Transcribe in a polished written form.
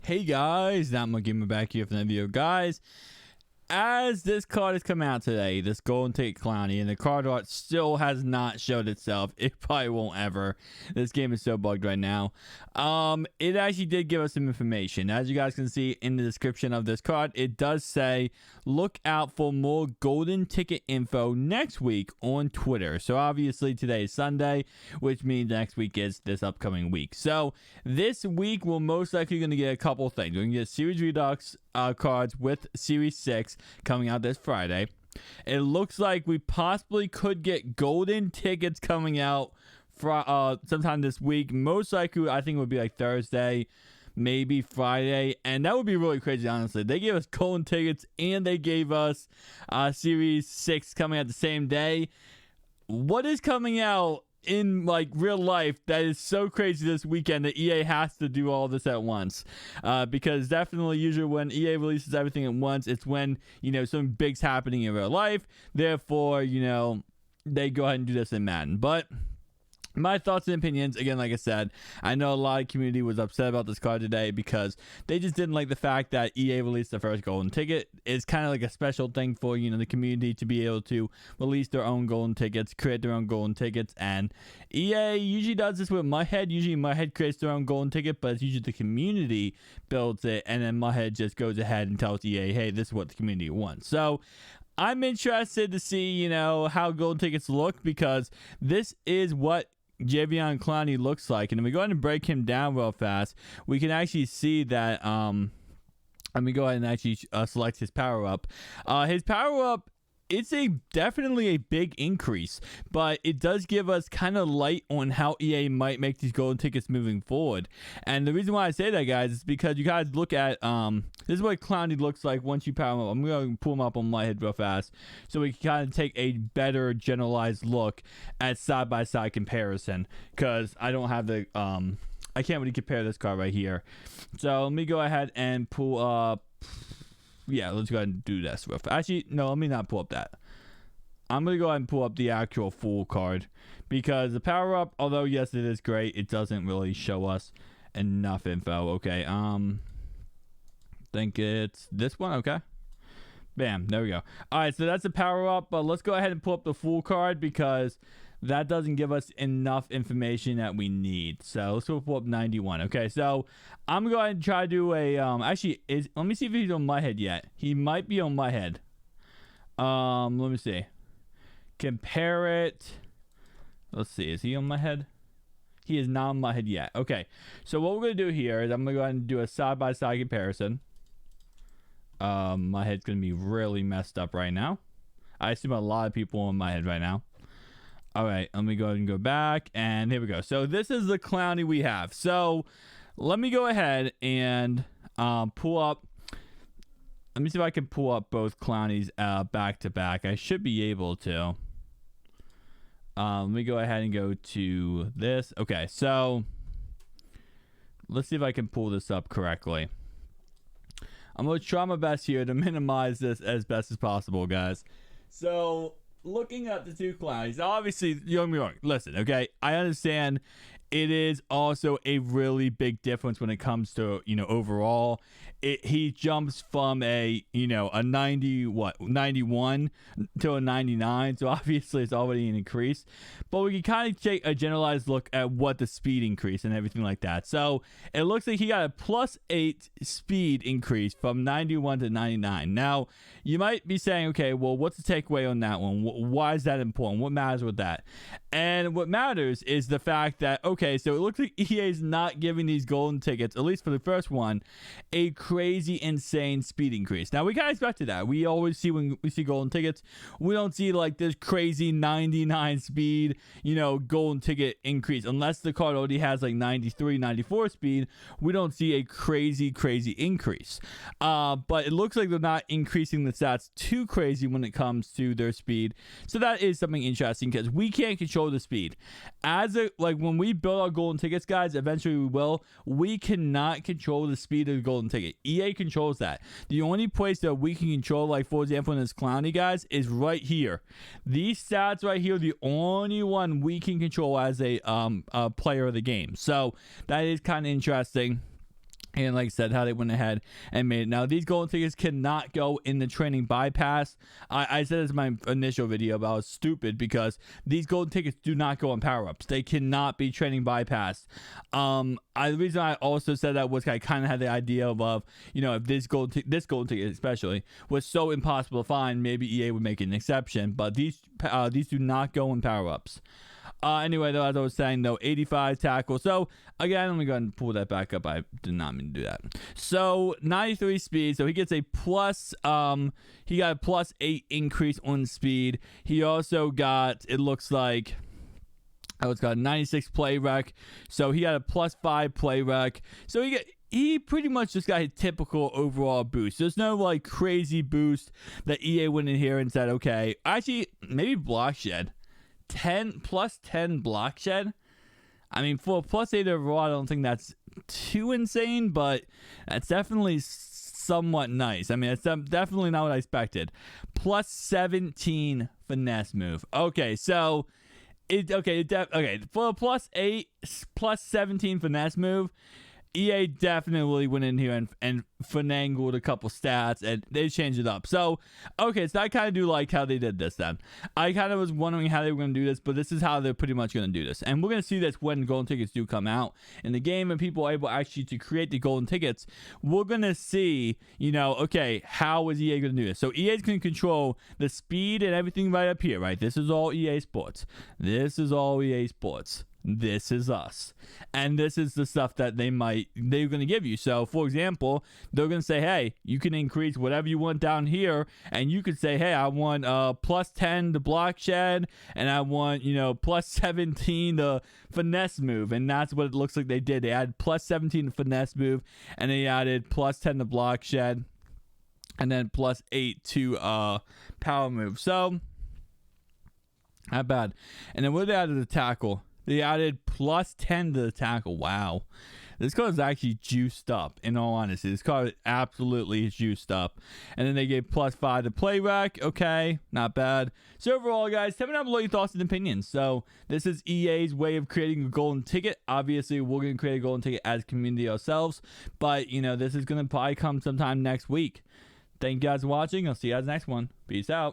Hey guys, MUT Gamer back here for another video. Guys, as this card has come out today, this Golden Ticket Clowney, and the card art still has not showed itself. It probably won't ever. This game is so bugged right now. It actually did give us some information. As you guys can see in the description of this card, it does say, look out for more Golden Ticket info next week on Twitter. So obviously today is Sunday, which means next week is this upcoming week. So this week we're most likely going to get a couple things. We're going to get Series Redux cards with Series 6 coming out this Friday. It looks like we possibly could get golden tickets coming out for sometime this week. Most likely, I think it would be like Thursday, maybe Friday, and that would be really crazy, honestly. They gave us golden tickets and they gave us Series 6 coming out the same day. What is coming out in like real life that is so crazy this weekend that EA has to do all this at once? Because definitely usually when EA releases everything at once, it's when, you know, something big's happening in real life. Therefore, you know, they go ahead and do this in Madden. But my thoughts and opinions, again, like I said, I know a lot of community was upset about this card today because they just didn't like the fact that EA released the first golden ticket. It's kind of like a special thing for, you know, the community to be able to release their own golden tickets, create their own golden tickets, and EA usually does this with MUT. Usually MUT creates their own golden ticket, but it's usually the community builds it, and then MUT just goes ahead and tells EA, hey, this is what the community wants. So I'm interested to see, you know, how golden tickets look, because this is what Javion Clowney looks like. And if we go ahead and break him down real fast, we can actually see that let me go ahead and actually select his power up. His power up, it's definitely a big increase, but it does give us kind of light on how EA might make these golden tickets moving forward. And the reason why I say that, guys, is because you guys look at this is what Clowney looks like once you power him up. I'm going to pull him up on my head real fast so we can kind of take a better generalized look at side-by-side comparison, because I don't have the I can't really compare this card right here. So let me go ahead and pull up. Yeah, let's go ahead and do this. Actually, no, let me not pull up that. I'm going to go ahead and pull up the actual full card, because the power up, although yes, it is great, it doesn't really show us enough info. Okay, think it's this one. Okay, bam, there we go. All right, so that's the power up, but let's go ahead and pull up the full card, because that doesn't give us enough information that we need. So let's go pull up 91. Okay, so I'm going to go ahead and try to do a let me see if he's on MUT yet. He might be on MUT. Let me see. Compare it. Let's see, is he on MUT? He is not on MUT yet. Okay, so what we're going to do here is I'm going to go ahead and do a side-by-side comparison. My head's going to be really messed up right now. I assume a lot of people on MUT right now. All right, let me go ahead and go back, and here we go. So this is the Clowney we have. So let me go ahead and pull up. Let me see if I can pull up both Clowneys back to back. I should be able to. Let me go ahead and go to this. Okay, so let's see if I can pull this up correctly. I'm going to try my best here to minimize this as best as possible, guys. So looking at the two Clowneys, obviously, you don't get me wrong. Listen, okay, I understand it is also a really big difference when it comes to, you know, overall. He jumps from a 91 to a 99, so obviously it's already an increase. But we can kind of take a generalized look at what the speed increase and everything like that. So it looks like he got a +8 speed increase from 91 to 99. Now, you might be saying, okay, well, what's the takeaway on that one? Why is that important? What matters with that? And what matters is the fact that, okay, so it looks like EA is not giving these golden tickets, at least for the first one, a crazy, insane speed increase. Now, we kind of expected that. We always see, when we see golden tickets, we don't see like this crazy 99 speed, you know, golden ticket increase. Unless the card already has like 93, 94 speed, we don't see a crazy, crazy increase. But it looks like they're not increasing the stats too crazy when it comes to their speed. So that is something interesting, because we can't control the speed. When we build our golden tickets, guys, eventually we will. We cannot control the speed of the golden ticket. EA controls that. The only place that we can control, like for example in this Clowney, guys, is right here. These stats right here, the only one we can control as a player of the game. So that is kind of interesting. And like I said, how they went ahead and made it. Now, these golden tickets cannot go in the training bypass. I said this in my initial video, but I was stupid because these golden tickets do not go on power-ups. They cannot be training bypassed. The reason I also said that was I kind of had the idea of, you know, if this golden ticket especially was so impossible to find, maybe EA would make an exception. But these do not go in power-ups. Anyway, though, as I was saying, though, 85 tackle. So, again, let me go ahead and pull that back up. I did not mean to do that. So, 93 speed. So, he gets a plus, he got a plus 8 increase on speed. He also got, it looks like, it's got a 96 play rec. So, he got a plus 5 play rec. So, he pretty much just got a typical overall boost. There's no like crazy boost that EA went in here and said, okay, actually, maybe block shed. 10 plus 10 block shed. I mean, for a plus 8 overall, I don't think that's too insane, but that's definitely somewhat nice. I mean, it's definitely not what I expected. Plus 17 finesse move. Okay, so for a plus 8 plus 17 finesse move, EA definitely went in here and finagled a couple stats, and they changed it up. So, okay, so I kind of do like how they did this then. I kind of was wondering how they were going to do this, but this is how they're pretty much going to do this. And we're going to see this when golden tickets do come out in the game and people are able actually to create the golden tickets. We're going to see, you know, okay, how is EA going to do this? So EA is going to control the speed and everything right up here, right? This is all EA Sports. This is all EA Sports. This is us. And this is the stuff that they're going to give you. So, for example, they're going to say, hey, you can increase whatever you want down here. And you could say, hey, I want plus 10 the block shed. And I want, you know, plus 17 the finesse move. And that's what it looks like they did. They added plus 17 the finesse move. And they added plus 10 the block shed. And then plus 8 to power move. So, not bad. And then what they added the tackle. They added plus 10 to the tackle. Wow. This card is actually juiced up, in all honesty. This card absolutely is juiced up. And then they gave plus 5 to play rack. Okay, not bad. So overall, guys, tell me down below your thoughts and opinions. So this is EA's way of creating a golden ticket. Obviously, we're going to create a golden ticket as a community ourselves. But, you know, this is going to probably come sometime next week. Thank you guys for watching. I'll see you guys next one. Peace out.